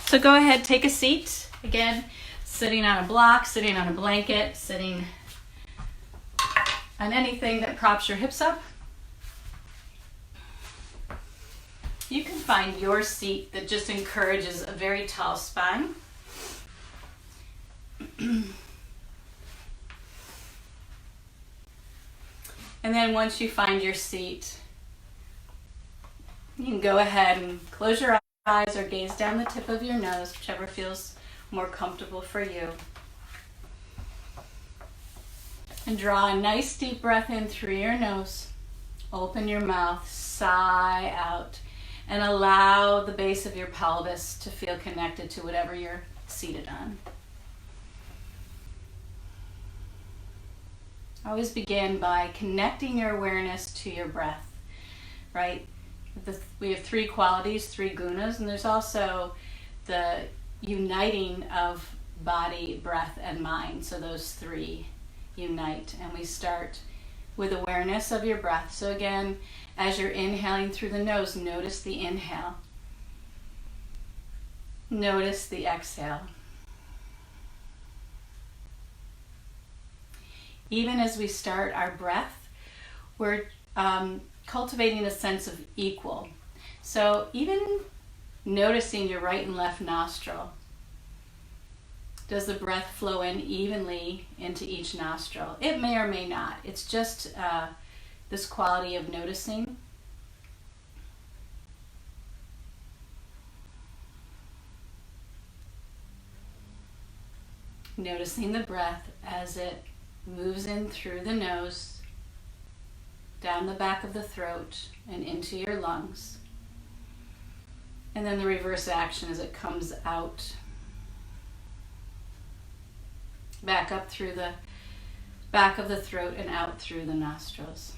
So go ahead, take a seat. Again, sitting on a block, sitting on a blanket, sitting on anything that props your hips up. You can find your seat that just encourages a very tall spine. And then once you find your seat, you can go ahead and close your eyes or gaze down the tip of your nose, whichever feels more comfortable for you. And draw a nice deep breath in through your nose. Open your mouth, sigh out, and allow the base of your pelvis to feel connected to whatever you're seated on. Always begin by connecting your awareness to your breath, right? We have three qualities, three gunas, and there's also the uniting of body, breath, and mind. So those three unite, and we start with awareness of your breath. So again, as you're inhaling through the nose, notice the inhale. Notice the exhale. Even as we start our breath, we're cultivating a sense of equal. So even noticing your right and left nostril. Does the breath flow in evenly into each nostril? It may or may not. It's just this quality of noticing. Noticing the breath as it moves in through the nose, down the back of the throat, and into your lungs. And then the reverse action as it comes out, back up through the back of the throat and out through the nostrils.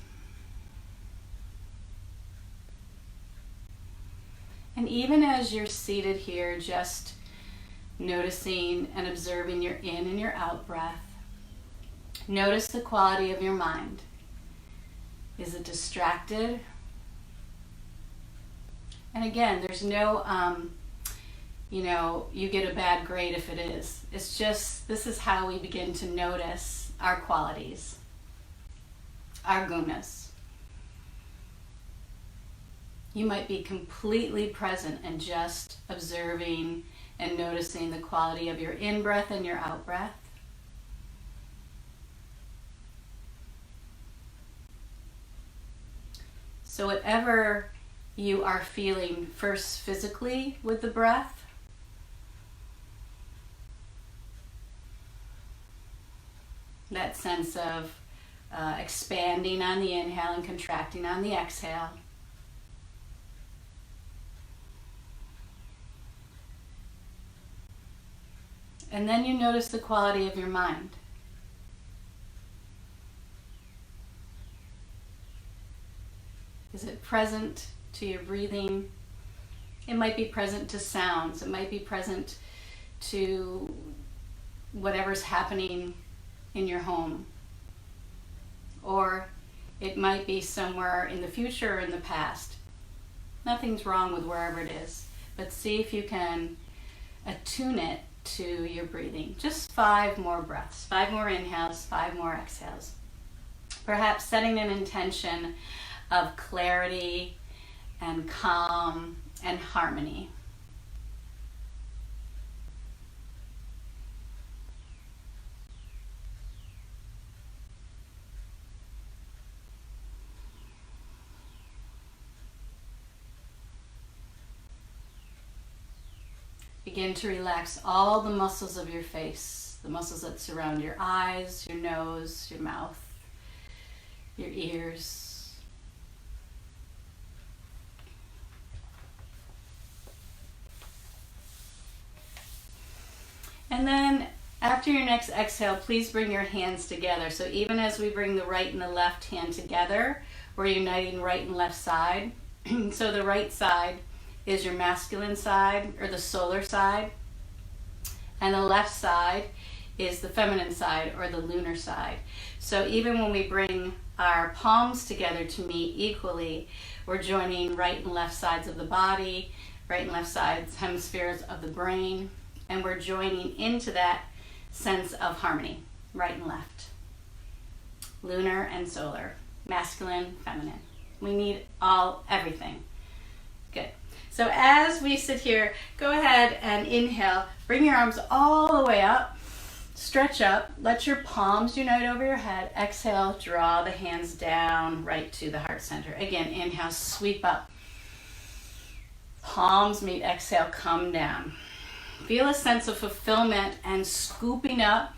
And even as you're seated here, just noticing and observing your in and your out breath, notice the quality of your mind. Is it distracted? And again, there's no, you get a bad grade if it is. It's just, this is how we begin to notice our qualities, our gunas. You might be completely present and just observing and noticing the quality of your in-breath and your out-breath. So whatever you are feeling first physically with the breath, that sense of expanding on the inhale and contracting on the exhale. And then you notice the quality of your mind. Is it present to your breathing? It might be present to sounds. It might be present to whatever's happening in your home. Or it might be somewhere in the future or in the past. Nothing's wrong with wherever it is. But see if you can attune it to your breathing. Just 5 more breaths, 5 more inhales, 5 more exhales. Perhaps setting an intention of clarity and calm and harmony. Begin to relax all the muscles of your face, the muscles that surround your eyes, your nose, your mouth, your ears. And then after your next exhale, please bring your hands together. So even as we bring the right and the left hand together, we're uniting right and left side. So the right side is your masculine side, or the solar side, and the left side is the feminine side, or the lunar side. So even when we bring our palms together to meet equally, we're joining right and left sides of the body, right and left sides, hemispheres of the brain, and we're joining into that sense of harmony, right and left, lunar and solar, masculine, feminine. We need everything. Good. So as we sit here, go ahead and inhale, bring your arms all the way up, stretch up, let your palms unite over your head. Exhale, draw the hands down right to the heart center. Again, inhale, sweep up. Palms meet, exhale, come down. Feel a sense of fulfillment and scooping up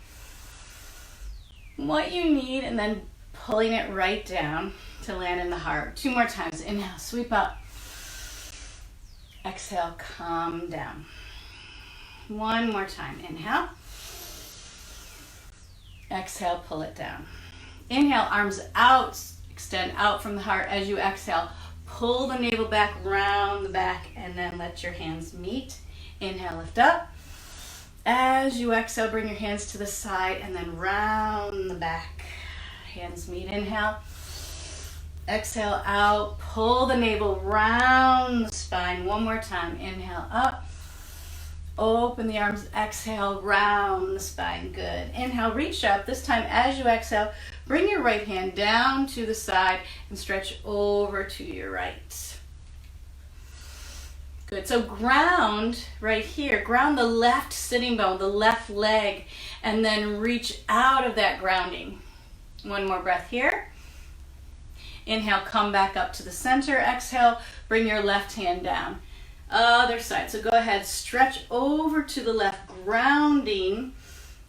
what you need and then pulling it right down to land in the heart. 2 more times. Inhale, sweep up. Exhale, come down. 1 more time. Inhale. Exhale, pull it down. Inhale, arms out, extend out from the heart as you exhale. Pull the navel back, round the back, and then let your hands meet. Inhale, lift up. As you exhale, bring your hands to the side and then round the back. Hands meet. Inhale. Exhale out. Pull the navel round the spine. 1 more time. Inhale up. Open the arms. Exhale, round the spine. Good. Inhale, reach up. This time as you exhale, bring your right hand down to the side and stretch over to your right. Good. So ground right here. Ground the left sitting bone, the left leg, and then reach out of that grounding. 1 more breath here. Inhale, come back up to the center. Exhale, bring your left hand down. Other side. So go ahead, stretch over to the left, grounding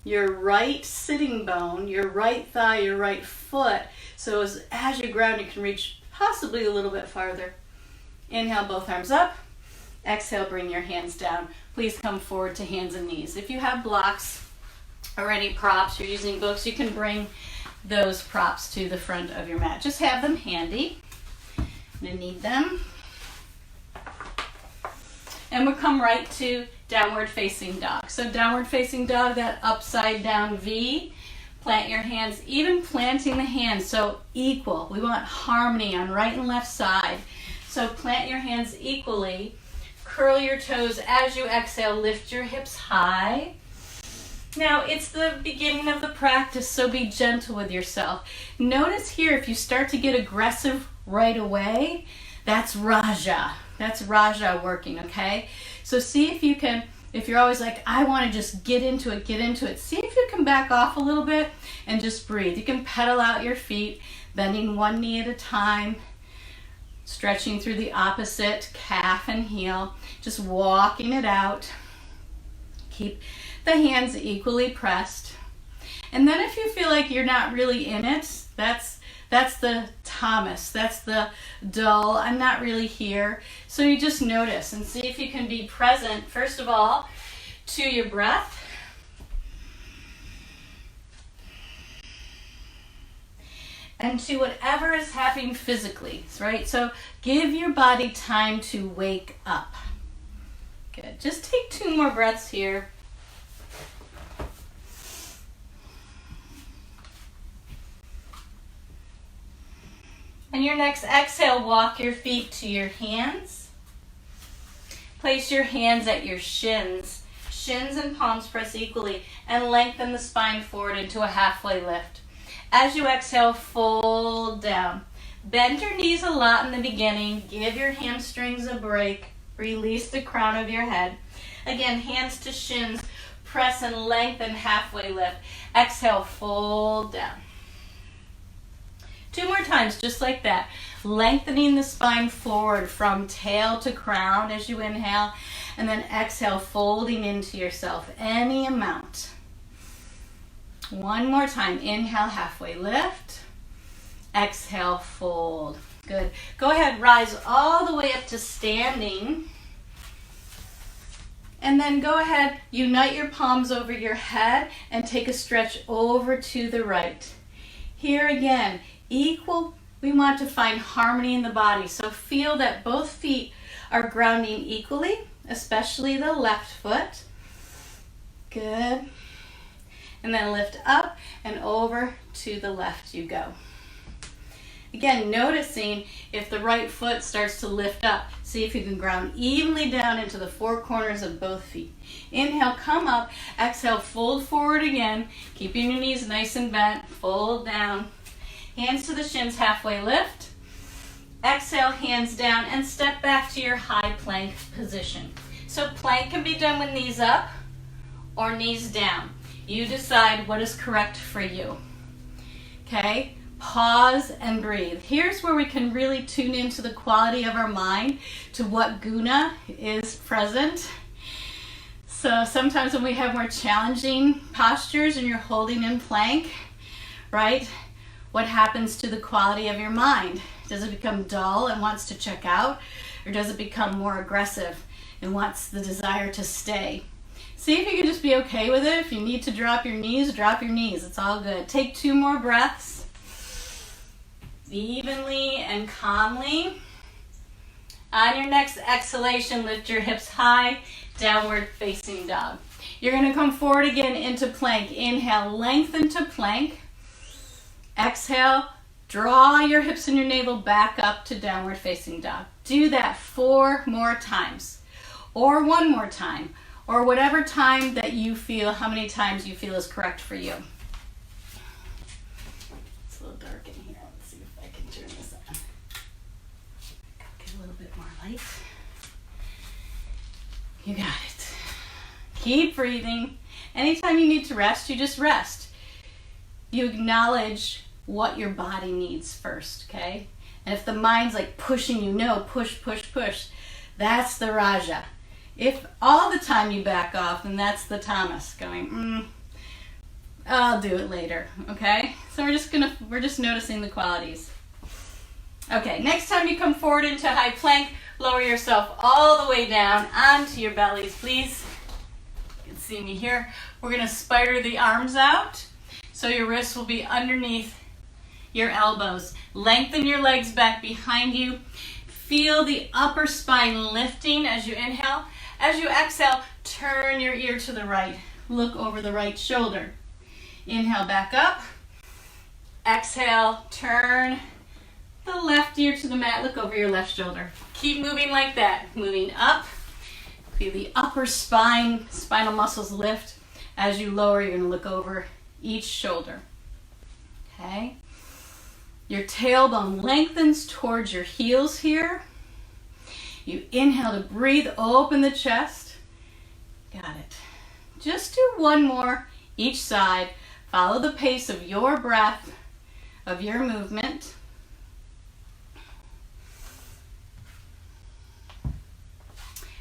your right sitting bone, your right thigh, your right foot. So as you ground, you can reach possibly a little bit farther. Inhale, both arms up. Exhale, bring your hands down. Please come forward to hands and knees. If you have blocks or any props, you're using books, you can bring those props to the front of your mat. Just have them handy. I'm going to need them. And we'll come right to downward facing dog. So downward facing dog, that upside down V. Plant your hands, even planting the hands, so equal. We want harmony on right and left side. So plant your hands equally. Curl your toes as you exhale. Lift your hips high. Now, it's the beginning of the practice, so be gentle with yourself. Notice here, if you start to get aggressive right away, that's Raja. That's Raja working, okay? So see if you can, if you're always like, I want to just get into it, see if you can back off a little bit and just breathe. You can pedal out your feet, bending 1 knee at a time, stretching through the opposite calf and heel, just walking it out. Keep the hands equally pressed. And then if you feel like you're not really in it, that's the Thomas, that's the dull, I'm not really here. So you just notice and see if you can be present, first of all, to your breath. And to whatever is happening physically, right? So give your body time to wake up. Good. Just take 2 more breaths here. And your next exhale, walk your feet to your hands. Place your hands at your shins. Shins and palms press equally and lengthen the spine forward into a halfway lift. As you exhale, fold down. Bend your knees a lot in the beginning. Give your hamstrings a break. Release the crown of your head. Again, hands to shins. Press and lengthen, halfway lift. Exhale, fold down. 2 more times, just like that. Lengthening the spine forward from tail to crown as you inhale. And then exhale, folding into yourself any amount. 1 more time. Inhale, halfway lift. Exhale, fold. Good. Go ahead, rise all the way up to standing. And then go ahead, unite your palms over your head and take a stretch over to the right. Here again, equal, we want to find harmony in the body. So feel that both feet are grounding equally, especially the left foot. Good. And then lift up and over to the left you go. Again, noticing if the right foot starts to lift up. See if you can ground evenly down into the four corners of both feet. Inhale, come up. Exhale, fold forward again. Keeping your knees nice and bent. Fold down. Hands to the shins, halfway lift. Exhale, hands down, and step back to your high plank position. So plank can be done with knees up or knees down. You decide what is correct for you. Okay? Pause and breathe. Here's where we can really tune into the quality of our mind, to what guna is present. So sometimes when we have more challenging postures and you're holding in plank, right? What happens to the quality of your mind? Does it become dull and wants to check out? Or does it become more aggressive and wants the desire to stay? See if you can just be okay with it. If you need to drop your knees, drop your knees. It's all good. Take 2 more breaths. Evenly and calmly. On your next exhalation, lift your hips high, downward facing dog. You're going to come forward again into plank. Inhale, lengthen to plank. Exhale, draw your hips and your navel back up to downward facing dog. Do that 4 more times, or 1 more time, or whatever time that you feel, how many times you feel is correct for you. It's a little dark in here. Let's see if I can turn this on. Get a little bit more light. You got it. Keep breathing. Anytime you need to rest, you just rest. You acknowledge what your body needs first, okay? And if the mind's like pushing you, no, push, push, push, that's the Raja. If all the time you back off, then that's the Tamas going, I'll do it later, okay? So we're just noticing the qualities. Okay, next time you come forward into high plank, lower yourself all the way down onto your bellies, please. You can see me here. We're gonna spider the arms out, so your wrists will be underneath your elbows. Lengthen your legs back behind you. Feel the upper spine lifting as you inhale. As you exhale, turn your ear to the right. Look over the right shoulder. Inhale, back up. Exhale, turn the left ear to the mat. Look over your left shoulder. Keep moving like that. Moving up. Feel the upper spine, spinal muscles lift. As you lower, you're going to look over each shoulder. Okay? Your tailbone lengthens towards your heels here. You inhale to breathe, open the chest. Got it. Just do 1 more each side. Follow the pace of your breath, of your movement.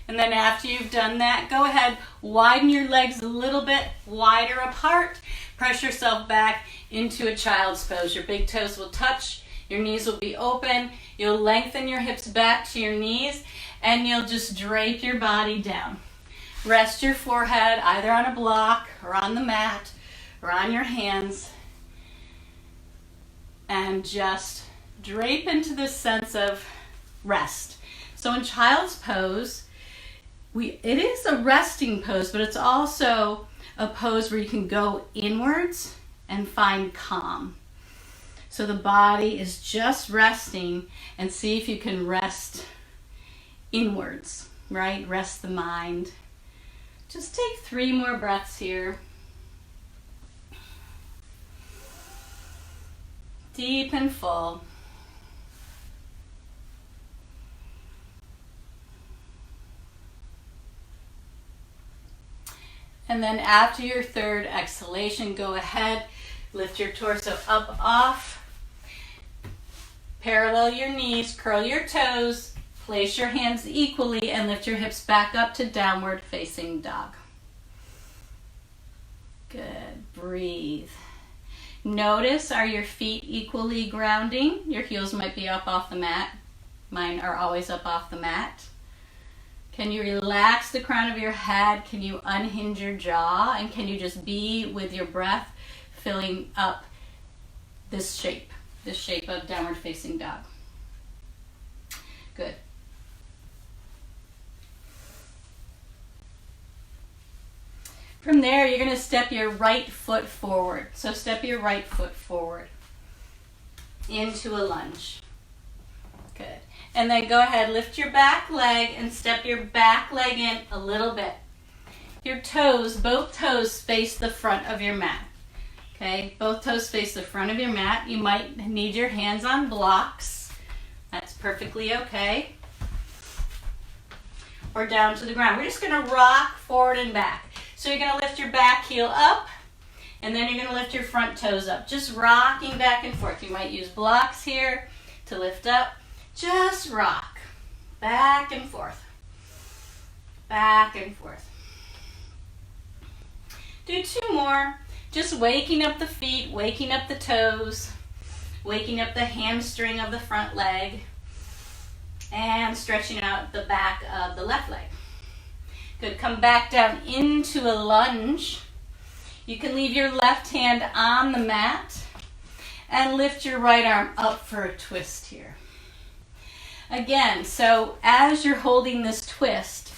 And then after you've done that, go ahead, widen your legs a little bit wider apart. Press yourself back into a child's pose. Your big toes will touch. Your knees will be open. You'll lengthen your hips back to your knees, and you'll just drape your body down. Rest your forehead either on a block or on the mat or on your hands. And just drape into this sense of rest. So in child's pose, it is a resting pose, but it's also a pose where you can go inwards and find calm. So the body is just resting, and see if you can rest inwards, right? Rest the mind. Just take 3 more breaths here. Deep and full. And then after your 3rd exhalation, go ahead, lift your torso up off. Parallel your knees, curl your toes, place your hands equally, and lift your hips back up to downward facing dog. Good. Breathe. Notice, are your feet equally grounding? Your heels might be up off the mat. Mine are always up off the mat. Can you relax the crown of your head? Can you unhinge your jaw? And can you just be with your breath, filling up this shape of downward facing dog? Good. From there, you're going to step your right foot forward. So step your right foot forward. into a lunge. Good. And then go ahead, lift your back leg and step your back leg in a little bit. Your toes, both toes face the front of your mat. Okay, both toes face the front of your mat. You might need your hands on blocks. That's perfectly okay. Or down to the ground. We're just going to rock forward and back. So you're going to lift your back heel up, and then you're going to lift your front toes up. Just rocking back and forth. You might use blocks here to lift up. Just rock. Back and forth. Back and forth. Do 2 more. Just waking up the feet, waking up the toes, waking up the hamstring of the front leg, and stretching out the back of the left leg. Good. Come back down into a lunge. You can leave your left hand on the mat and lift your right arm up for a twist here. Again, so as you're holding this twist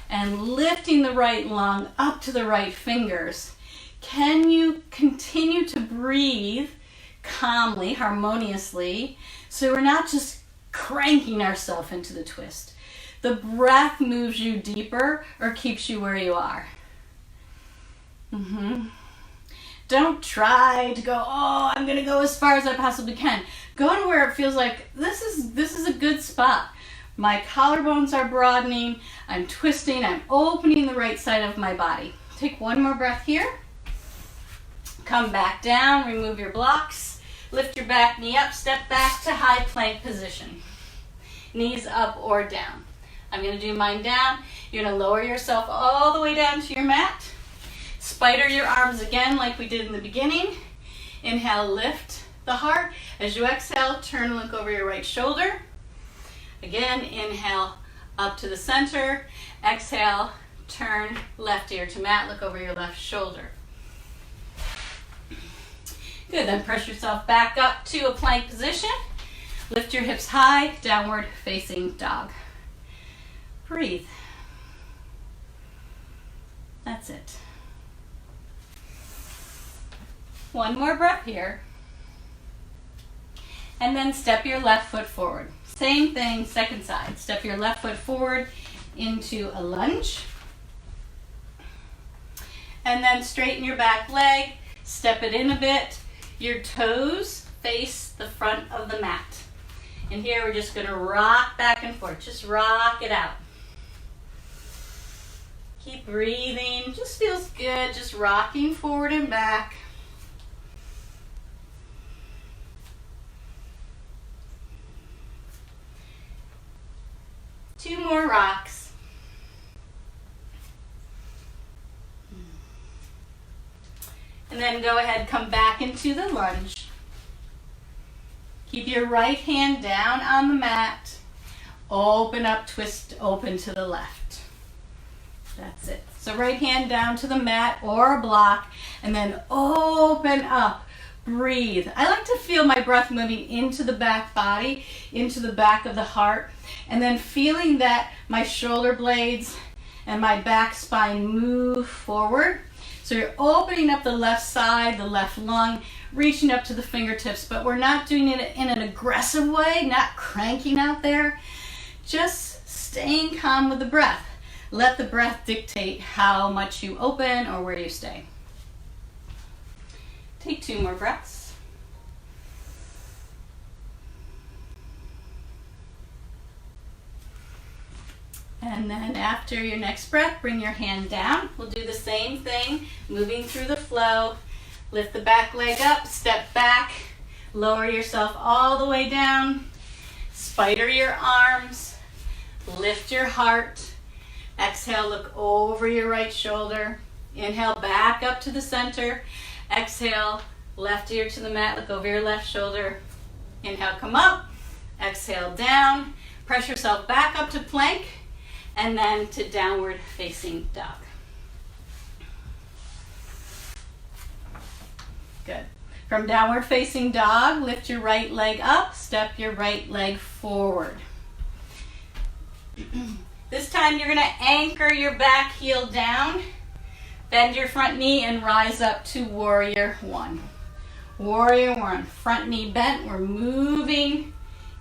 and lifting the right lung up to the right fingers, can you continue to breathe calmly, harmoniously, so we're not just cranking ourselves into the twist? The breath moves you deeper or keeps you where you are. Don't try to go, oh, I'm going to go as far as I possibly can. Go to where it feels like this is a good spot. My collarbones are broadening. I'm twisting. I'm opening the right side of my body. Take 1 more breath here. Come back down. Remove your blocks. Lift your back knee up. Step back to high plank position. Knees up or down. I'm going to do mine down. You're going to lower yourself all the way down to your mat. Spider your arms again like we did in the beginning. Inhale, lift the heart. As you exhale, turn and look over your right shoulder. Again, inhale up to the center. Exhale, turn left ear to mat. Look over your left shoulder. Good, then press yourself back up to a plank position. Lift your hips high, downward facing dog. Breathe. That's it. 1 more breath here. And then step your left foot forward. Same thing, second side. Step your left foot forward into a lunge. And then straighten your back leg. Step it in a bit. Your toes face the front of the mat. And here we're just going to rock back and forth. Just rock it out. Keep breathing. Just feels good. Just rocking forward and back. Two more rocks. And then go ahead, come back into the lunge. Keep your right hand down on the mat. Open up, twist open to the left. That's it. So right hand down to the mat or a block, and then open up. Breathe. I like to feel my breath moving into the back body, into the back of the heart, and then feeling that my shoulder blades and my back spine move forward. So you're opening up the left side, the left lung, reaching up to the fingertips, but we're not doing it in an aggressive way, not cranking out there, just staying calm with the breath. Let the breath dictate how much you open or where you stay. Take 2 more breaths. And then after your next breath, bring your hand down. We'll do the same thing, moving through the flow. Lift the back leg up, step back, lower yourself all the way down. Spider your arms, lift your heart. Exhale, look over your right shoulder. Inhale, back up to the center. Exhale, left ear to the mat, look over your left shoulder. Inhale, come up. Exhale, down. Press yourself back up to plank, and then to downward facing dog. Good. From downward facing dog, lift your right leg up, step your right leg forward. This time you're going to anchor your back heel down, bend your front knee, and rise up to warrior one. Warrior one. Front knee bent. We're moving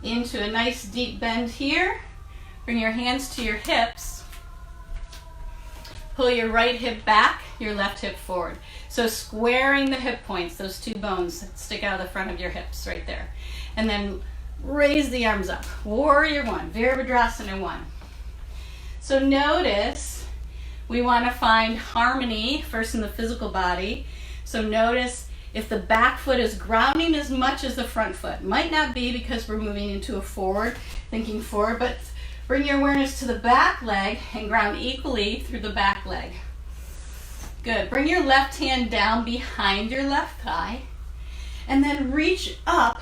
into a nice deep bend here. Bring your hands to your hips. Pull your right hip back, your left hip forward. So squaring the hip points, those two bones that stick out of the front of your hips right there. And then raise the arms up. Warrior one, Virabhadrasana one. So notice we want to find harmony first in the physical body. So notice if the back foot is grounding as much as the front foot. Might not be because we're moving into a forward, thinking forward, but bring your awareness to the back leg and ground equally through the back leg. Good. Bring your left hand down behind your left thigh and then reach up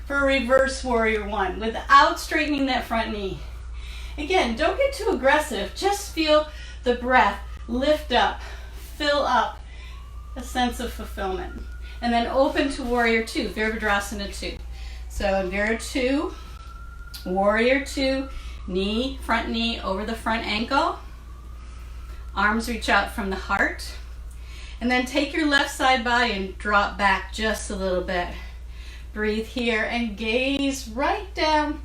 for reverse warrior one without straightening that front knee. Again, don't get too aggressive. Just feel the breath lift up, fill up, a sense of fulfillment. And then open to warrior two, Virabhadrasana two. So in Vira two, warrior two, front knee over the front ankle. Arms reach out from the heart. And then take your left side body and drop back just a little bit. Breathe here and gaze right down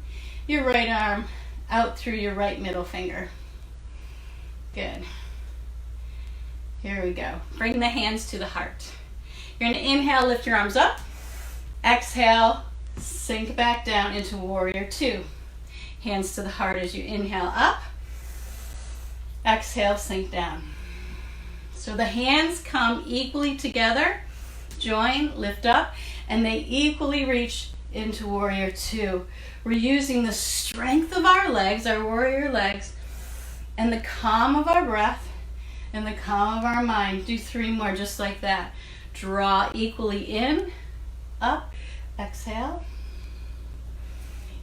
your right arm out through your right middle finger. Good. Here we go. Bring the hands to the heart. You're going to inhale, lift your arms up. Exhale, sink back down into warrior two. Hands to the heart as you inhale up. Exhale, sink down. So the hands come equally together. Join, lift up, and they equally reach into warrior two. We're using the strength of our legs, our warrior legs, and the calm of our breath, and the calm of our mind. Do three more just like that. Draw equally in, up, exhale.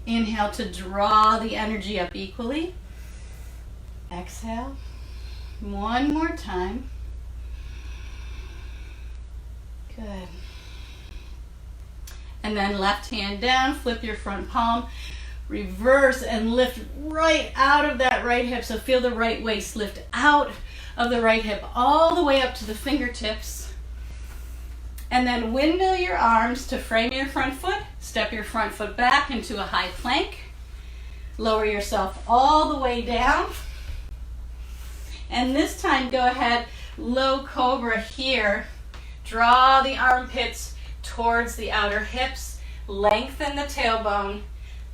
Inhale to draw the energy up equally. Exhale. One more time. Good. And then left hand down, flip your front palm, reverse and lift right out of that right hip. So feel the right waist lift out of the right hip all the way up to the fingertips. And then windmill your arms to frame your front foot. Step your front foot back into a high plank. Lower yourself all the way down. And this time go ahead, low cobra here. Draw the armpits towards the outer hips. Lengthen the tailbone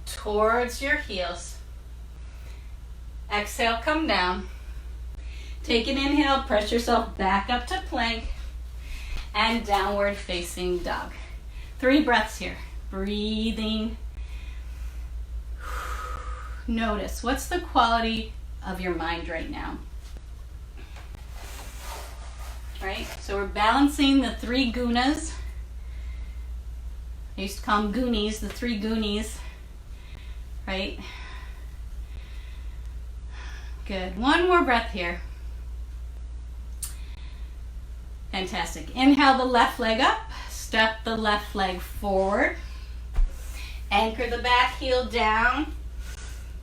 towards your heels. Exhale, come down. Take an inhale, press yourself back up to plank and downward facing dog. 3 breaths here. Breathing. Notice, what's the quality of your mind right now? Right? So we're balancing the 3 gunas. I used to call them goonies, the 3 goonies. Right? Good. One more breath here. Fantastic. Inhale the left leg up. Step the left leg forward. Anchor the back heel down.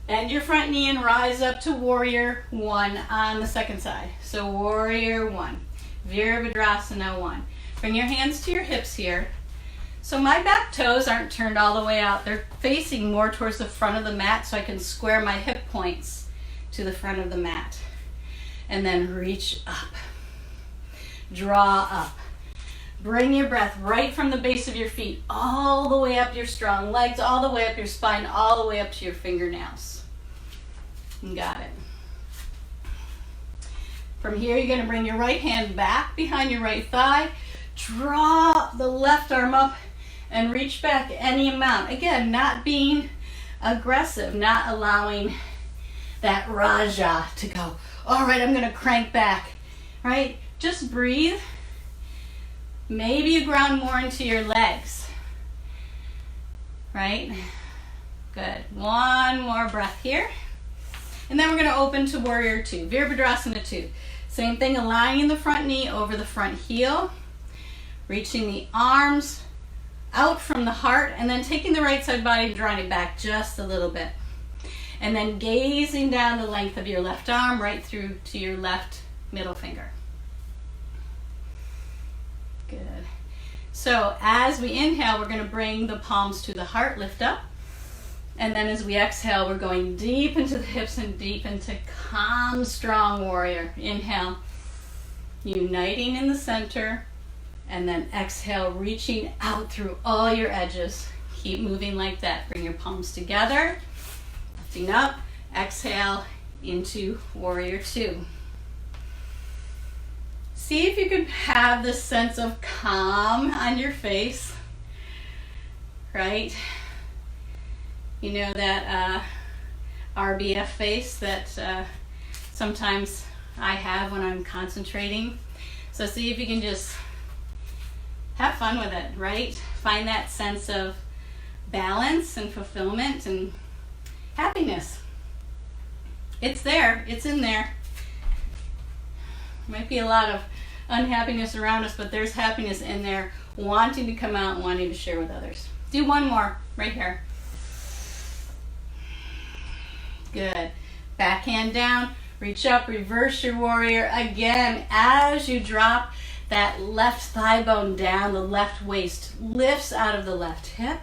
Bend your front knee and rise up to warrior one on the second side. So warrior one. Virabhadrasana one. Bring your hands to your hips here. So my back toes aren't turned all the way out. They're facing more towards the front of the mat so I can square my hip points to the front of the mat. And then reach up. Draw up. Bring your breath right from the base of your feet all the way up your strong legs, all the way up your spine, all the way up to your fingernails. Got it. From here, you're going to bring your right hand back behind your right thigh. Draw the left arm up and reach back any amount. Again, not being aggressive, not allowing that raja to go. All right, I'm going to crank back. Right? Just breathe. Maybe you ground more into your legs. Right? Good. One more breath here. And then we're going to open to warrior two. Virabhadrasana 2. Same thing, aligning the front knee over the front heel. Reaching the arms out from the heart. And then taking the right side body and drawing it back just a little bit. And then gazing down the length of your left arm right through to your left middle finger. Good. So as we inhale, we're going to bring the palms to the heart, lift up. And then as we exhale, we're going deep into the hips and deep into calm, strong warrior. Inhale, uniting in the center. And then exhale, reaching out through all your edges. Keep moving like that. Bring your palms together, lifting up. Exhale into warrior two. See if you can have this sense of calm on your face, right? You know that RBF face that sometimes I have when I'm concentrating. So see if you can just have fun with it, right? Find that sense of balance and fulfillment and happiness. It's there, it's in there. Might be a lot of unhappiness around us, but there's happiness in there, wanting to come out and wanting to share with others. Do one more, right here. Good. Backhand down, reach up, reverse your warrior. Again, as you drop that left thigh bone down, the left waist lifts out of the left hip.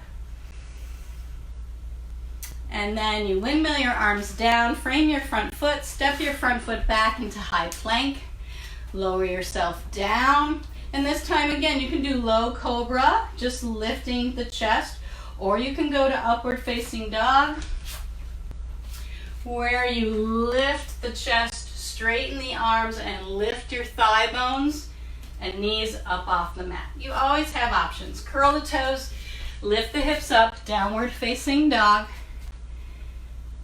And then you windmill your arms down, frame your front foot, step your front foot back into high plank. Lower yourself down. And this time again, you can do low cobra, just lifting the chest, or you can go to upward facing dog, where you lift the chest, straighten the arms, and lift your thigh bones and knees up off the mat. You always have options. Curl the toes, lift the hips up, downward facing dog.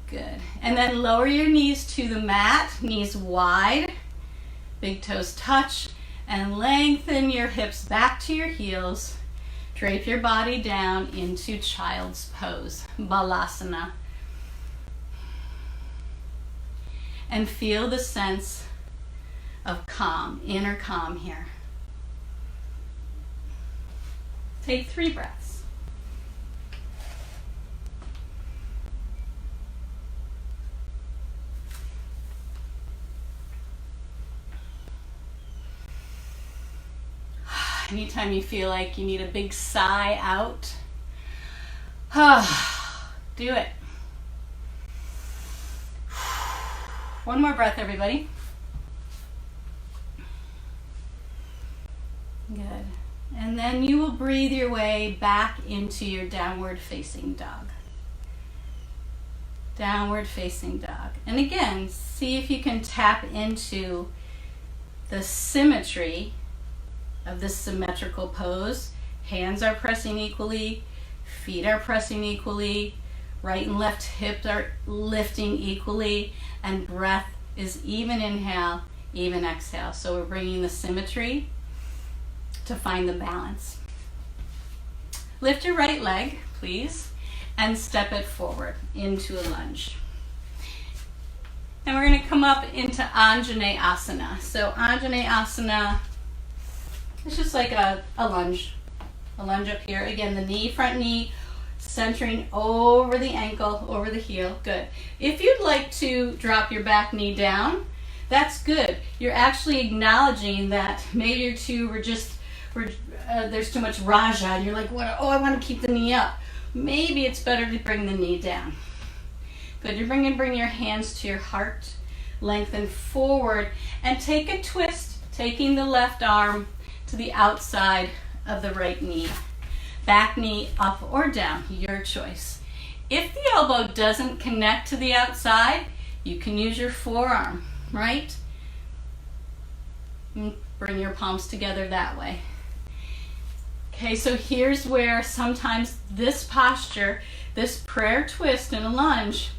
Good. And then lower your knees to the mat, knees wide, big toes touch, and lengthen your hips back to your heels. Drape your body down into child's pose, balasana. And feel the sense of calm, inner calm here. Take 3 breaths. Anytime you feel like you need a big sigh out, do it. One more breath, everybody. Good. And then you will breathe your way back into your downward facing dog. Downward facing dog. And again, see if you can tap into the symmetry of this symmetrical pose. Hands are pressing equally, feet are pressing equally, right and left hips are lifting equally, and breath is even inhale, even exhale. So we're bringing the symmetry to find the balance. Lift your right leg, please, and step it forward into a lunge. And we're going to come up into Anjaneyasana. So Anjaneyasana is just like a lunge up here. Again, the knee, front knee, centering over the ankle, over the heel. Good. If you'd like to drop your back knee down, that's good. You're actually acknowledging that maybe there's too much raja, and you're like, what? Oh, I want to keep the knee up. Maybe it's better to bring the knee down. Good. You're bring your hands to your heart, lengthen forward, and take a twist, taking the left arm to the outside of the right knee. Back knee up or down, your choice. If the elbow doesn't connect to the outside, you can use your forearm, right? And bring your palms together that way. Okay, so here's where sometimes this posture, this prayer twist in a lunge,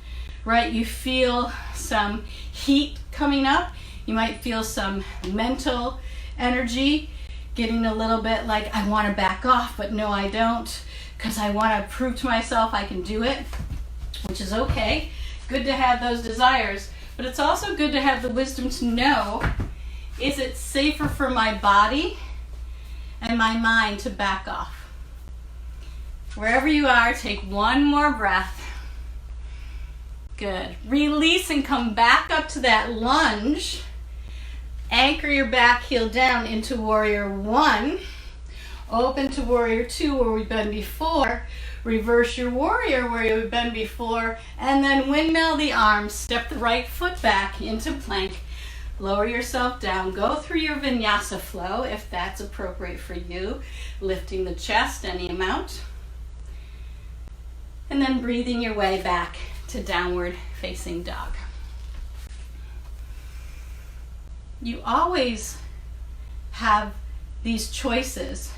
right, you feel some heat coming up. You might feel some mental energy getting a little bit like, I want to back off, but no, I don't, because I want to prove to myself I can do it, which is okay. Good to have those desires, but it's also good to have the wisdom to know, is it safer for my body and my mind to back off? Wherever you are, take one more breath. Good. Release and come back up to that lunge. Anchor your back heel down into warrior one, Open to warrior two where we've been before. Reverse your warrior where you've been before. And then windmill the arms. Step the right foot back into plank. Lower yourself down. Go through your vinyasa flow if that's appropriate for you. Lifting the chest any amount. And then breathing your way back to downward facing dog. You always have these choices.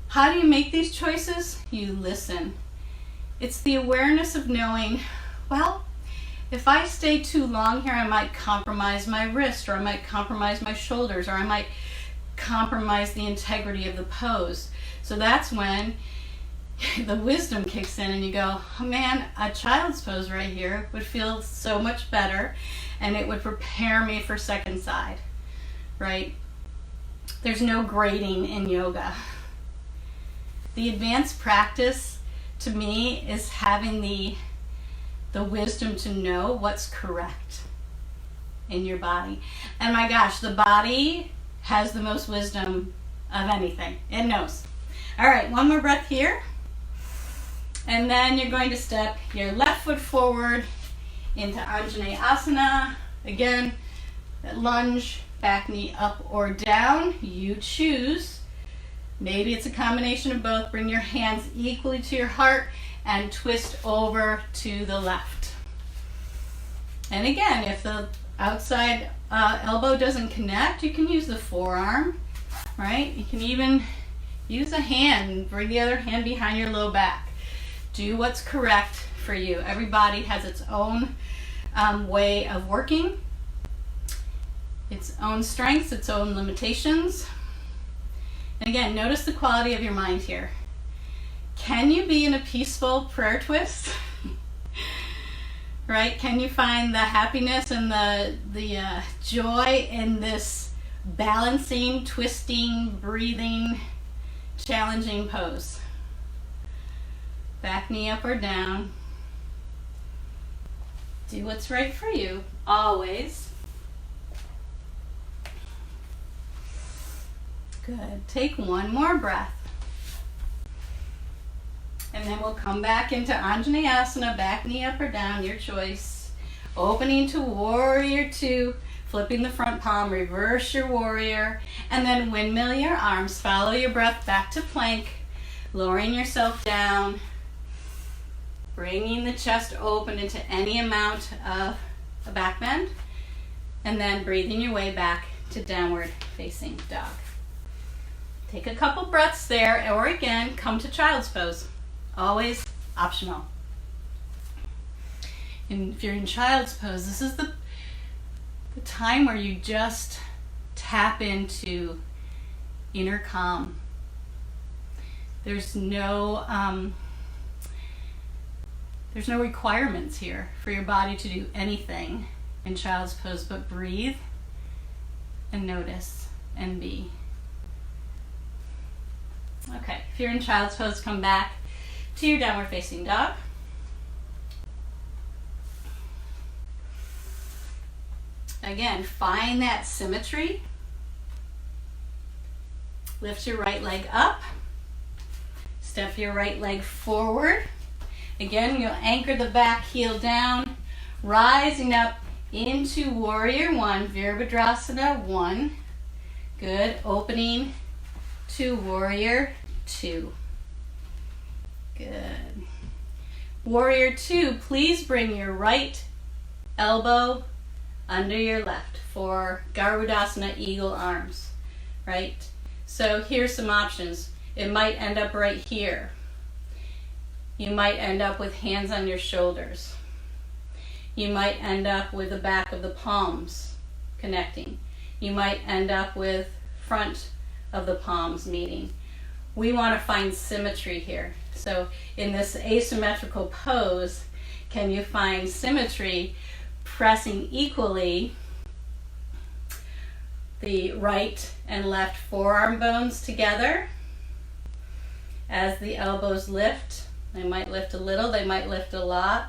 How do you make these choices? You listen. It's the awareness of knowing, well, if I stay too long here, I might compromise my wrist, or I might compromise my shoulders, or I might compromise the integrity of the pose. So that's when the wisdom kicks in and you go, oh man, a child's pose right here would feel so much better, and it would prepare me for second side, right? There's no grading in yoga. The advanced practice to me is having the wisdom to know what's correct in your body. And my gosh, the body has the most wisdom of anything. It knows. All right, one more breath here. And then you're going to step your left foot forward into Anjaneyasana. Again, lunge, back knee up or down. You choose. Maybe it's a combination of both. Bring your hands equally to your heart and twist over to the left. And again, if the outside elbow doesn't connect, you can use the forearm, right? You can even use a hand and bring the other hand behind your low back. Do what's correct for you. Everybody has its own way of working, its own strengths, its own limitations. And again, notice the quality of your mind here. Can you be in a peaceful prayer twist? Right? Can you find the happiness and the joy in this balancing, twisting, breathing, challenging pose? Back knee up or down. Do what's right for you, always. Good. Take one more breath. And then we'll come back into Anjaneyasana, back knee up or down, your choice. Opening to warrior two, flipping the front palm, reverse your warrior, and then windmill your arms. Follow your breath back to plank, lowering yourself down, bringing the chest open into any amount of a back bend, and then breathing your way back to downward facing dog. Take a couple breaths there, or again, come to child's pose. Always optional. And if you're in child's pose, this is the time where you just tap into inner calm. There's no requirements here for your body to do anything in child's pose but breathe and notice and be. Okay, if you're in child's pose, come back to your downward facing dog. Again, find that symmetry. Lift your right leg up. Step your right leg forward. Again, you'll anchor the back heel down, rising up into warrior one, Virabhadrasana one. Good, opening to warrior two. Good. Warrior two, please bring your right elbow under your left for Garudasana, eagle arms, right? So here's some options. It might end up right here. You might end up with hands on your shoulders. You might end up with the back of the palms connecting. You might end up with front of the palms meeting. We want to find symmetry here. So in this asymmetrical pose, can you find symmetry pressing equally the right and left forearm bones together as the elbows lift? They might lift a little, they might lift a lot.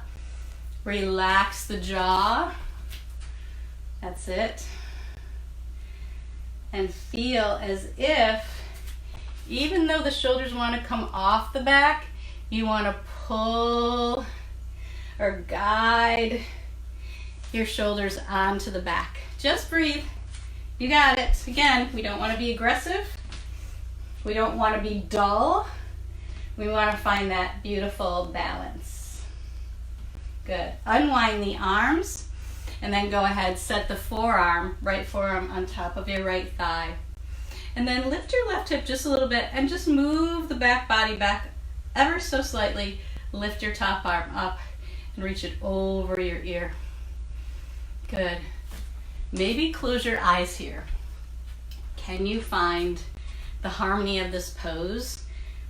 Relax the jaw. That's it. And feel as if Even though the shoulders want to come off the back, you want to pull or guide your shoulders onto the back. Just breathe. You got it. Again, we don't want to be aggressive. We don't want to be dull. We want to find that beautiful balance. Good. Unwind the arms and then go ahead, set the forearm, right forearm on top of your right thigh. And then lift your left hip just a little bit and just move the back body back ever so slightly. Lift your top arm up and reach it over your ear. Good. Maybe close your eyes here. Can you find the harmony of this pose?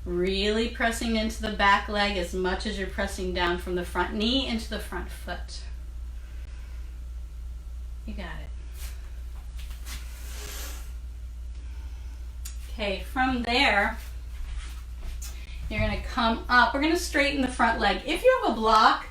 Really pressing into the back leg as much as you're pressing down from the front knee into the front foot. You got it. Okay, from there, you're going to come up. We're going to straighten the front leg. If you have a block,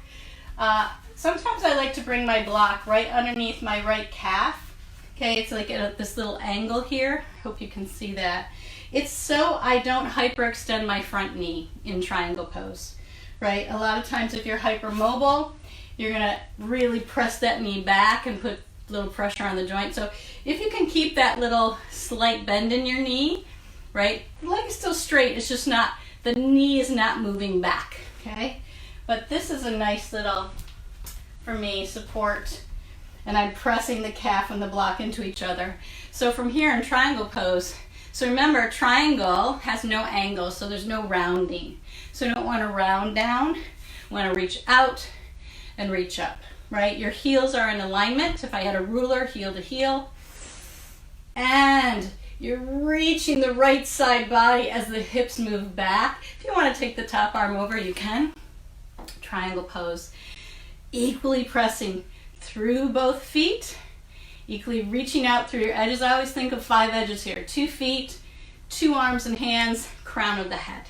sometimes I like to bring my block right underneath my right calf. Okay, it's like at this little angle here. Hope you can see that. It's so I don't hyperextend my front knee in triangle pose, right? A lot of times if you're hypermobile, you're going to really press that knee back and put a little pressure on the joint. So if you can keep that little slight bend in your knee, right? The leg is still straight, it's just not, the knee is not moving back, okay? But this is a nice little, for me, support, and I'm pressing the calf and the block into each other. So from here in triangle pose, so remember, triangle has no angle, so there's no rounding. So you don't want to round down, you want to reach out and reach up, right? Your heels are in alignment. If I had a ruler, heel to heel. And you're reaching the right side body as the hips move back. If you want to take the top arm over, you can. Triangle pose. Equally pressing through both feet. Equally reaching out through your edges. I always think of 5 edges here. 2 feet, 2 arms and hands, crown of the head.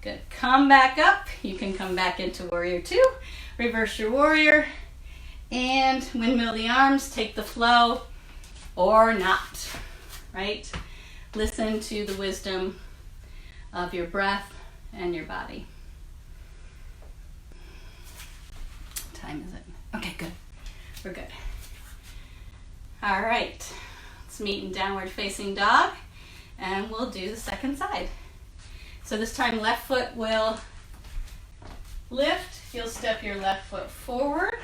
Good. Come back up. You can come back into warrior 2. Reverse your warrior. And windmill the arms. Take the flow or not. Right? Listen to the wisdom of your breath and your body. What time is it? Okay, good. We're good. All right. Let's meet in downward facing dog, and we'll do the second side. So this time left foot will lift. You'll step your left foot forward.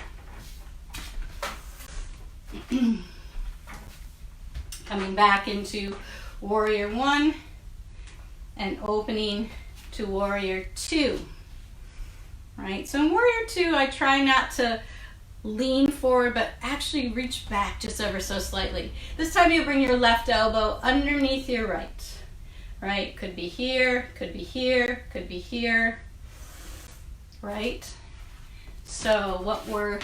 Coming back into warrior 1 and opening to warrior 2. Right? So in warrior 2, I try not to lean forward, but actually reach back just ever so slightly. This time you bring your left elbow underneath your right. Right? Could be here, could be here, could be here. Right? So what we're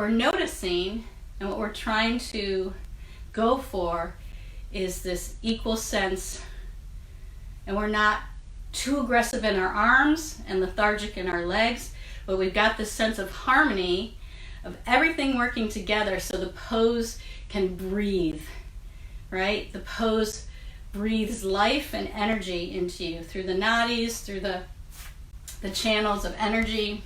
noticing and what we're trying to go for is this equal sense, and we're not too aggressive in our arms and lethargic in our legs, but we've got this sense of harmony of everything working together so the pose can breathe, right? The pose breathes life and energy into you through the nadis, through the channels of energy.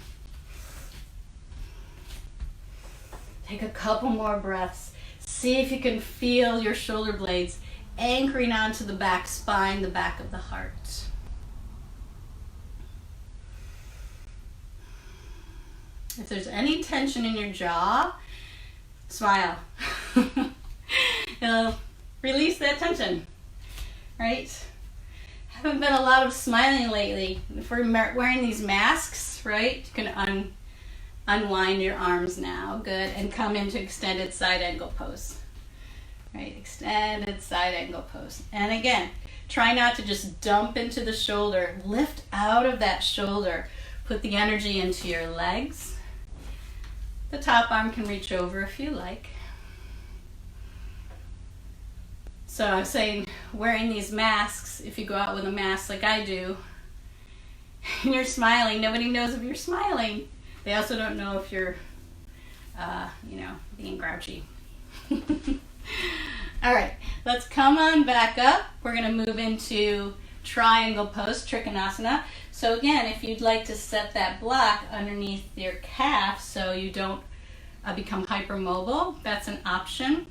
Take a couple more breaths. See if you can feel your shoulder blades anchoring onto the back spine, the back of the heart. If there's any tension in your jaw, smile. It'll release that tension, right? Haven't been a lot of smiling lately. If we're wearing these masks, right, you can unwind your arms now. Good. And come into extended side angle pose. Right, extended side angle pose. And again, try not to just dump into the shoulder. Lift out of that shoulder. Put the energy into your legs. The top arm can reach over if you like. So I'm saying, wearing these masks, if you go out with a mask like I do, and you're smiling, nobody knows if you're smiling. They also don't know if you're, being grouchy. All right, Let's come on back up. We're going to move into triangle pose, Trikonasana. So again, if you'd like to set that block underneath your calf so you don't become hypermobile, that's an option.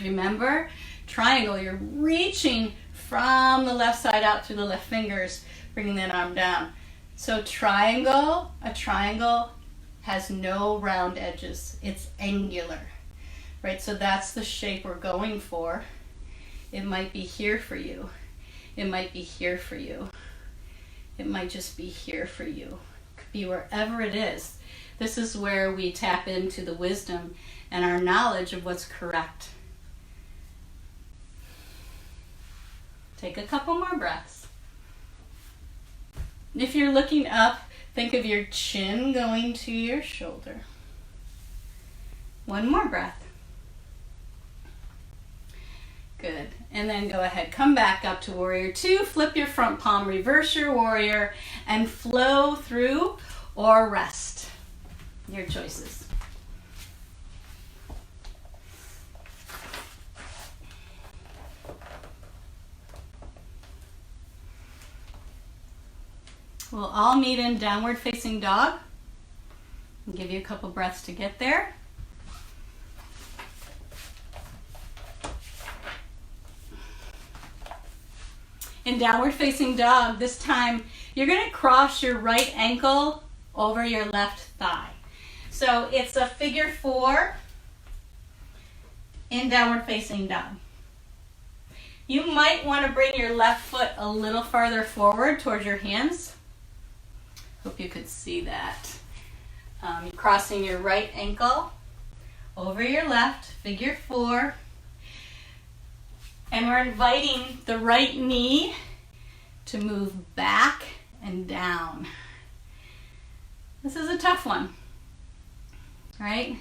Remember, triangle, you're reaching from the left side out through the left fingers, bringing that arm down. So triangle, a triangle has no round edges. It's angular, right? So that's the shape we're going for. It might be here for you. It might be here for you. It might just be here for you. It could be wherever it is. This is where we tap into the wisdom and our knowledge of what's correct. Take a couple more breaths. If you're looking up, think of your chin going to your shoulder. One more breath. Good. And then go ahead, come back up to Warrior Two, flip your front palm, reverse your warrior, and flow through or rest. Your choices. We'll all meet in downward facing dog. I'll give you a couple breaths to get there. In downward facing dog, this time you're going to cross your right ankle over your left thigh. So it's a figure 4 in downward facing dog. You might want to bring your left foot a little farther forward towards your hands. Hope you could see that. You're crossing your right ankle over your left, figure 4. And we're inviting the right knee to move back and down. This is a tough one, right?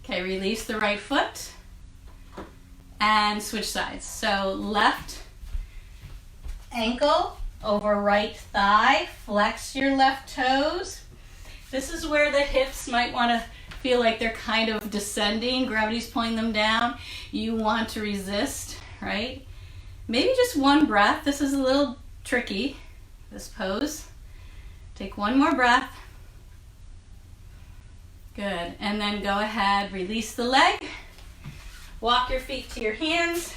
Okay, release the right foot and switch sides. So left ankle over right thigh, flex your left toes. This is where the hips might want to feel like they're kind of descending, gravity's pulling them down. You want to resist, right? Maybe just one breath. This is a little tricky, this pose. Take one more breath. Good. And then go ahead, release the leg. Walk your feet to your hands.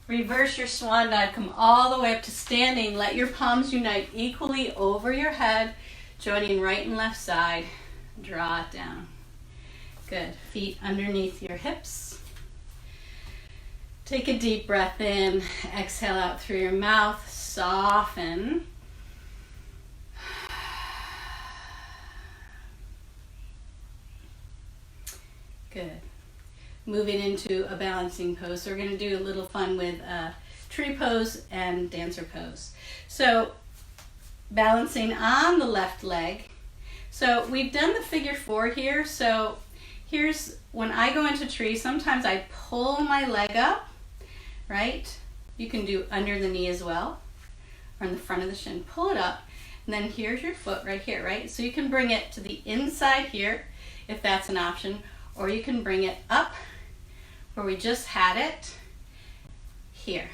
Reverse your swan dive. Come all the way up to standing. Let your palms unite equally over your head, joining right and left side. Draw it down. Good. Feet underneath your hips. Take a deep breath in. Exhale out through your mouth. Soften. Good. Moving into a balancing pose. So we're going to do a little fun with tree pose and dancer pose. So balancing on the left leg. So we've done the figure 4 here. So here's when I go into tree, sometimes I pull my leg up, right? You can do under the knee as well, or in the front of the shin. Pull it up, and then here's your foot right here, right? So you can bring it to the inside here, if that's an option, or you can bring it up where we just had it, here.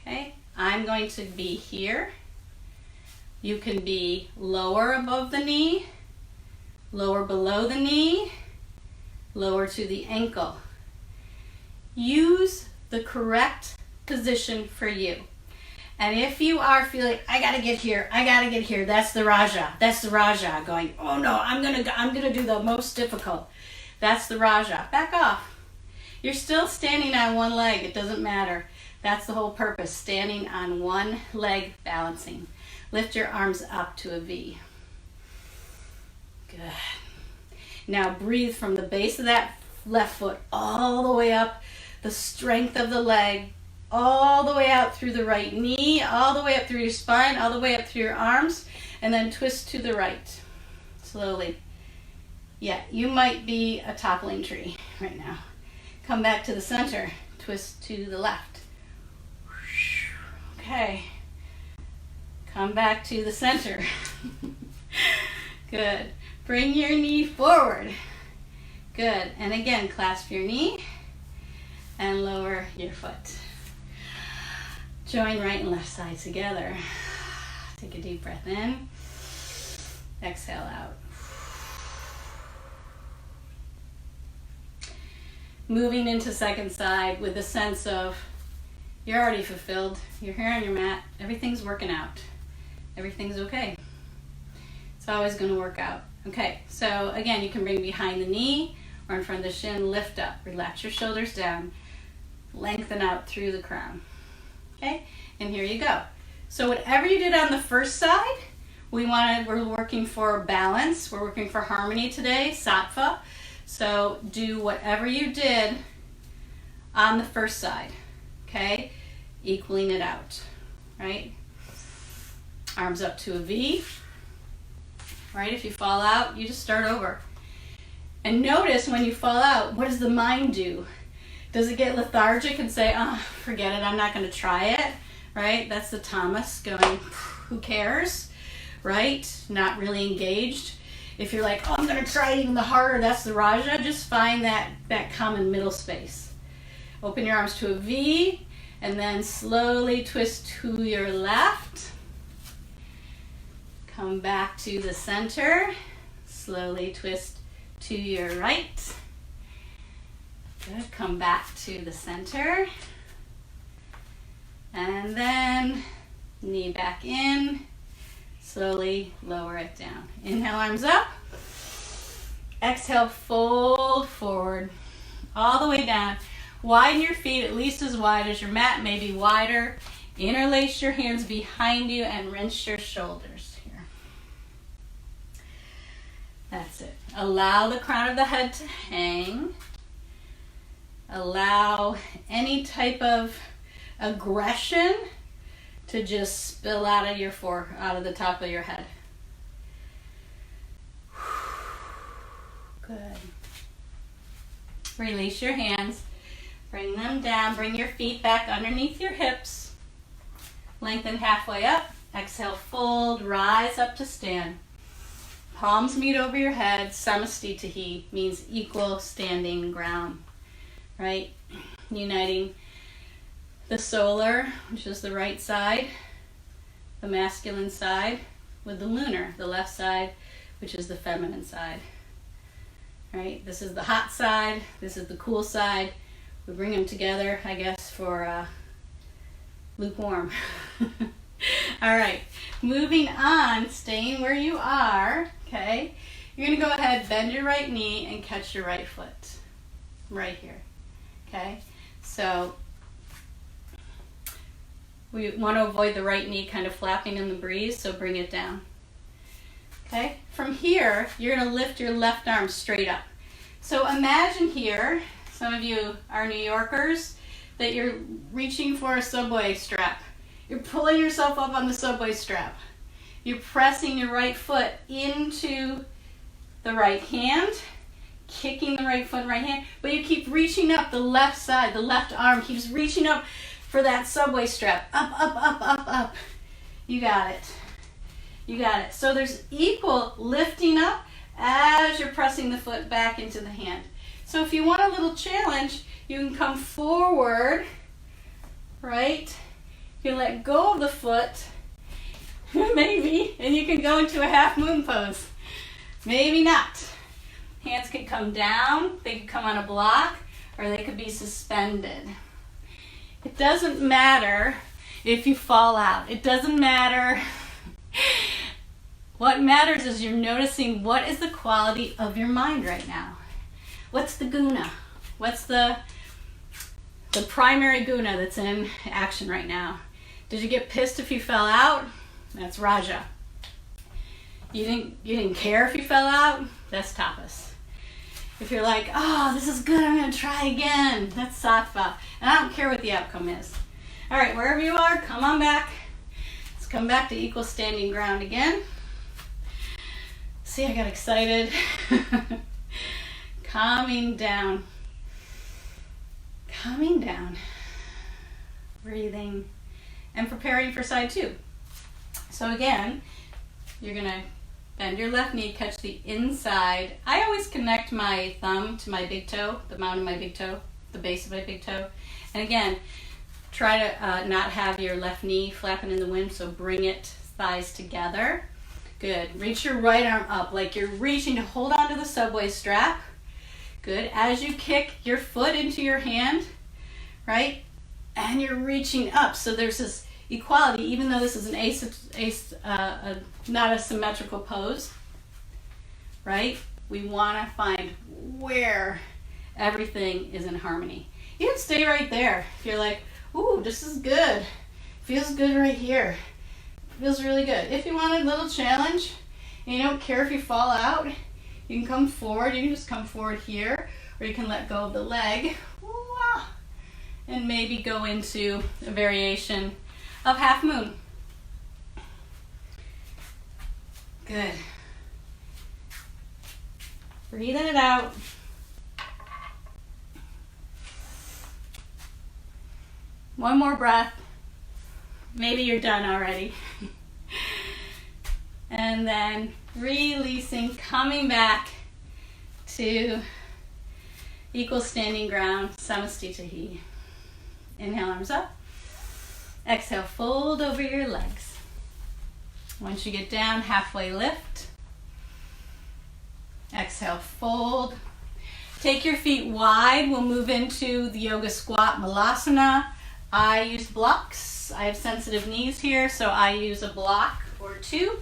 Okay, I'm going to be here. You can be lower above the knee, lower below the knee, lower to the ankle. Use the correct position for you. And if you are feeling, I gotta get here, that's the Raja. That's the Raja going, oh no, I'm gonna do the most difficult. That's the Raja. Back off. You're still standing on one leg. It doesn't matter. That's the whole purpose, standing on one leg, balancing. Lift your arms up to a V. Good. Now breathe from the base of that left foot all the way up, the strength of the leg, all the way out through the right knee, all the way up through your spine, all the way up through your arms, and then twist to the right, slowly. Yeah, you might be a toppling tree right now. Come back to the center, twist to the left. Okay, come back to the center. Good. Bring your knee forward. Good. And again, clasp your knee. and lower your foot. Join right and left sides together. Take a deep breath in. Exhale out. Moving into second side with a sense of you're already fulfilled. You're here on your mat. Everything's working out. Everything's okay. It's always going to work out. Okay, so again, you can bring behind the knee or in front of the shin. Lift up. Relax your shoulders down. Lengthen out through the crown. Okay, and here you go. So whatever you did on the first side, we're working for balance. We're working for harmony today, sattva. So do whatever you did on the first side, okay? Equaling it out, right? Arms up to a V, right? If you fall out, you just start over. And notice when you fall out, what does the mind do? Does it get lethargic and say, oh, forget it, I'm not going to try it, right? That's the tamas going, who cares, right? Not really engaged. If you're like, oh, I'm going to try even the harder, that's the raja. Just find that common middle space. Open your arms to a V, and then slowly twist to your left. Come back to the center. Slowly twist to your right. Good. Come back to the center. And then knee back in. Slowly lower it down. Inhale, arms up. Exhale, fold forward. All the way down. Widen your feet at least as wide as your mat, maybe wider. Interlace your hands behind you and rinse your shoulders here. That's it. Allow the crown of the head to hang. Allow any type of aggression to just spill out of the top of your head. Good. Release your hands. Bring them down. Bring your feet back underneath your hips. Lengthen halfway up. Exhale, fold, rise up to stand. Palms meet over your head. Samastitihi means equal standing ground. Right? Uniting the solar, which is the right side, the masculine side, with the lunar, the left side, which is the feminine side. Right? This is the hot side. This is the cool side. We bring them together, I guess, for lukewarm. All right. Moving on, staying where you are, okay? You're going to go ahead, bend your right knee and catch your right foot right here, okay? So we want to avoid the right knee kind of flapping in the breeze, so bring it down. Okay? From here, you're going to lift your left arm straight up. So imagine here, some of you are New Yorkers, that you're reaching for a subway strap. You're pulling yourself up on the subway strap. You're pressing your right foot into the right hand, kicking the right foot and right hand, but you keep reaching up the left side, the left arm keeps reaching up for that subway strap. Up, up, up, up, up. You got it. You got it. So there's equal lifting up as you're pressing the foot back into the hand. So if you want a little challenge, you can come forward, right? You can let go of the foot, maybe, and you can go into a half moon pose. Maybe not. Hands could come down, they could come on a block, or they could be suspended. It doesn't matter if you fall out. It doesn't matter. What matters is you're noticing what is the quality of your mind right now. What's the guna? What's the primary guna that's in action right now? Did you get pissed if you fell out? That's raja. You didn't care if you fell out? That's tapas. If you're like, oh, this is good, I'm going to try again, that's sattva. And I don't care what the outcome is. All right, wherever you are, come on back. Let's come back to equal standing ground again. See, I got excited. Calming down. Calming down. Breathing. And preparing for side two. So again, you're going to bend your left knee, catch the inside. I always connect my thumb to my big toe, the mound of my big toe. the base of my big toe. And again, try to not have your left knee flapping in the wind, so bring it, thighs together. Good. Reach your right arm up like you're reaching to hold on to the subway strap. Good. As you kick your foot into your hand, right? And you're reaching up. So there's this equality, even though this is not a symmetrical pose, right? We want to find where everything is in harmony. You can stay right there. If you're like, ooh, this is good. Feels good right here. Feels really good. If you want a little challenge and you don't care if you fall out, you can come forward. You can just come forward here, or you can let go of the leg and maybe go into a variation of half moon. Good. Breathing it out. One more breath. Maybe you're done already. And then releasing, coming back to equal standing ground, Namaste. Inhale, arms up. Exhale, fold over your legs. Once you get down, halfway lift. Exhale, fold. Take your feet wide. We'll move into the yoga squat malasana. I use blocks. I have sensitive knees here, so I use a block or two.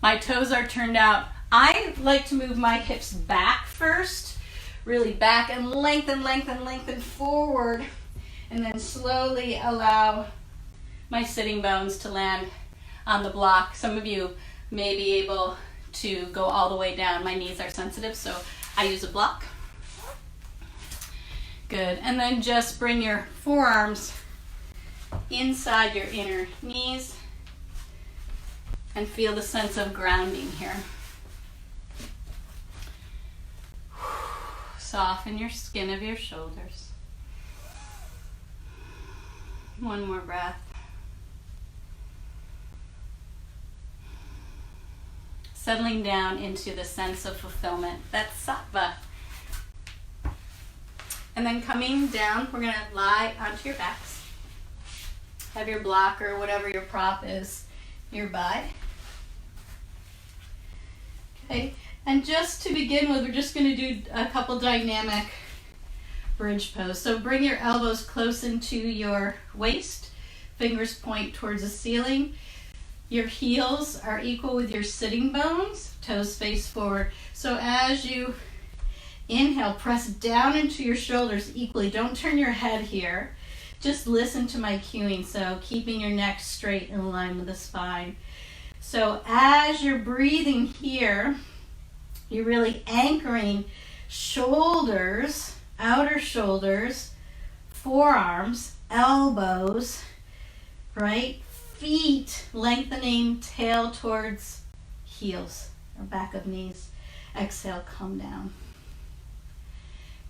My toes are turned out. I like to move my hips back first, really back, and lengthen, lengthen, lengthen forward, and then slowly allow my sitting bones to land on the block. Some of you may be able to go all the way down. My knees are sensitive, so I use a block. Good. And then just bring your forearms inside your inner knees and feel the sense of grounding here. Soften your skin of your shoulders. One more breath. Settling down into the sense of fulfillment. That's sattva. And then coming down, we're going to lie onto your backs. Have your block or whatever your prop is nearby. Okay, and just to begin with, we're just going to do a couple dynamic bridge pose. So bring your elbows close into your waist, fingers point towards the ceiling. Your heels are equal with your sitting bones, toes face forward. So as you inhale, press down into your shoulders equally. Don't turn your head here. Just listen to my cueing, so keeping your neck straight in line with the spine. So as you're breathing here, you're really anchoring shoulders, outer shoulders, forearms, elbows, right? Feet lengthening, tail towards heels or back of knees. Exhale, come down.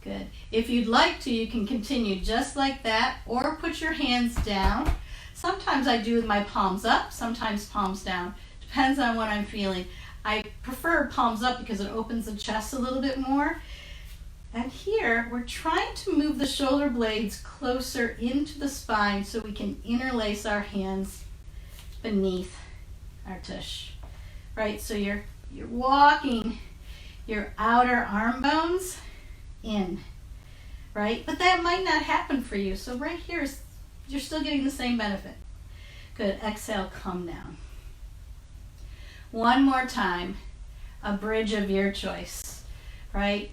Good. If you'd like to, you can continue just like that, or put your hands down. Sometimes I do with my palms up, sometimes palms down. Depends on what I'm feeling. I prefer palms up because it opens the chest a little bit more. And here, we're trying to move the shoulder blades closer into the spine so we can interlace our hands beneath our tush. Right, so you're walking your outer arm bones in, right? But that might not happen for you. So right here, you're still getting the same benefit. Good. Exhale, come down. One more time, a bridge of your choice, right?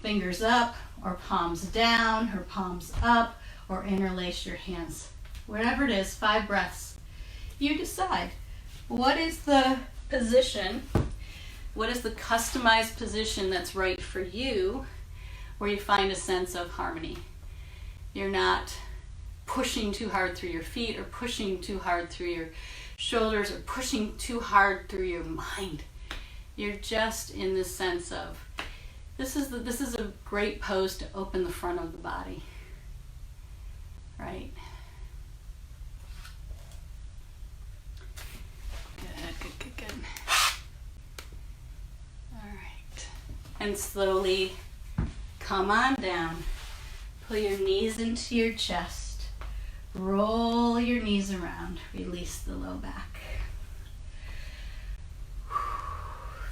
Fingers up, or palms down, or palms up, or interlace your hands. Whatever it is, 5 breaths. You decide. What is the position? What is the customized position that's right for you, where you find a sense of harmony? You're not pushing too hard through your feet, or pushing too hard through your shoulders, or pushing too hard through your mind. You're just in this sense of, this is a great pose to open the front of the body, right? Good. All right. And slowly come on down. Pull your knees into your chest. Roll your knees around. Release the low back.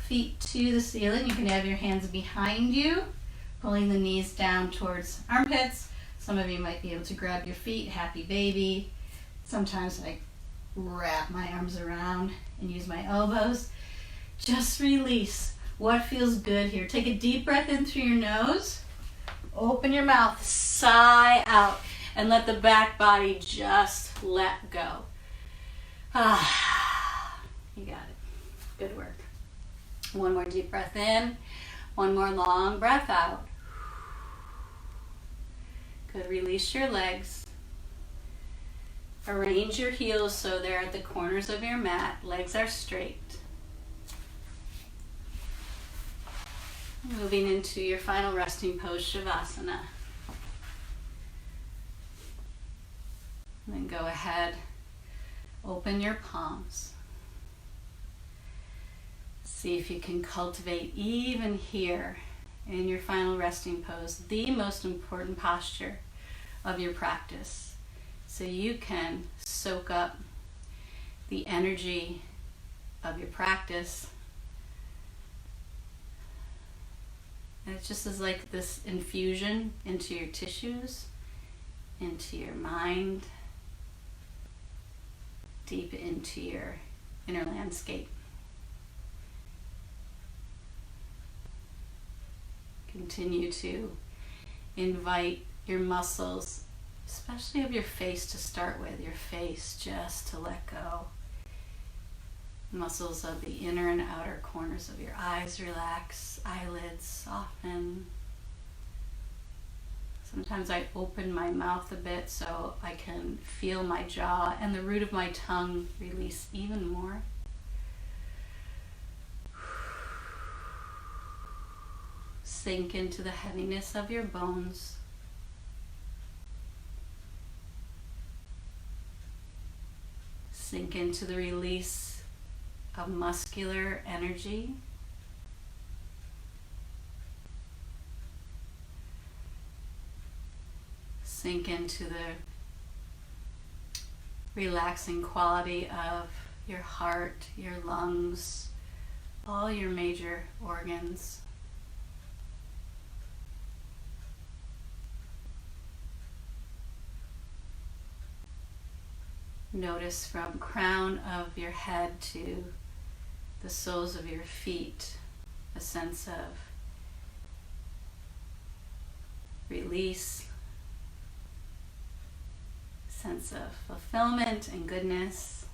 Feet to the ceiling. You can have your hands behind you, pulling the knees down towards armpits. Some of you might be able to grab your feet, happy baby. Sometimes I wrap my arms around and use my elbows. Just release what feels good here. Take a deep breath in through your nose. Open your mouth, sigh out, and let the back body just let go. You got it. Good work. One more deep breath in. One more long breath out. Good. Release your legs. Arrange your heels so they're at the corners of your mat. Legs are straight. Moving into your final resting pose, Shavasana. And then go ahead, open your palms. See if you can cultivate even here in your final resting pose, the most important posture of your practice. So you can soak up the energy of your practice. And it just is like this infusion into your tissues, into your mind, deep into your inner landscape. Continue to invite your muscles, especially of your face to start with, your face just to let go. Muscles of the inner and outer corners of your eyes relax, eyelids soften. Sometimes I open my mouth a bit so I can feel my jaw and the root of my tongue release even more. Sink into the heaviness of your bones. Sink into the release of muscular energy. Sink into the relaxing quality of your heart, your lungs, all your major organs. Notice from crown of your head to the soles of your feet, a sense of release, sense of fulfillment and goodness.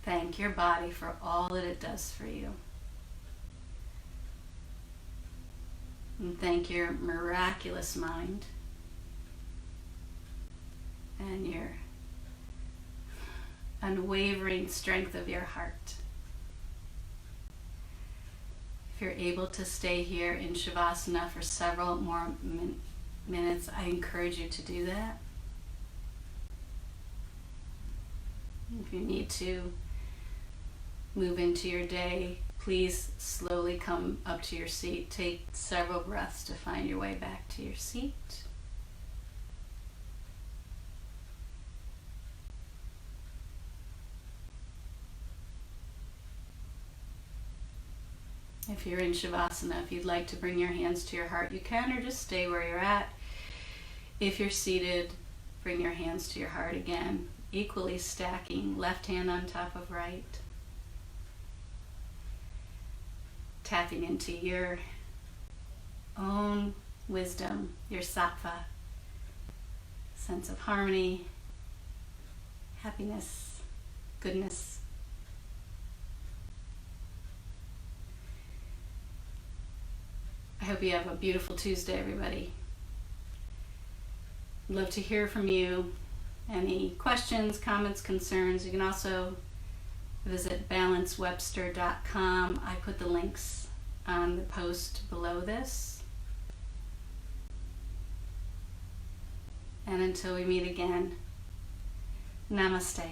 Thank your body for all that it does for you. And thank your miraculous mind and your unwavering strength of your heart. If you're able to stay here in Shavasana for several more minutes, I encourage you to do that. If you need to move into your day, please slowly come up to your seat. Take several breaths to find your way back to your seat. If you're in Shavasana, if you'd like to bring your hands to your heart, you can, or just stay where you're at. If you're seated, bring your hands to your heart again, equally stacking left hand on top of right. Tapping into your own wisdom, your sattva, sense of harmony, happiness, goodness. I hope you have a beautiful Tuesday, everybody. I'd love to hear from you. Any questions, comments, concerns, you can also visit balancewebster.com. I put the links on the post below this. And until we meet again, Namaste.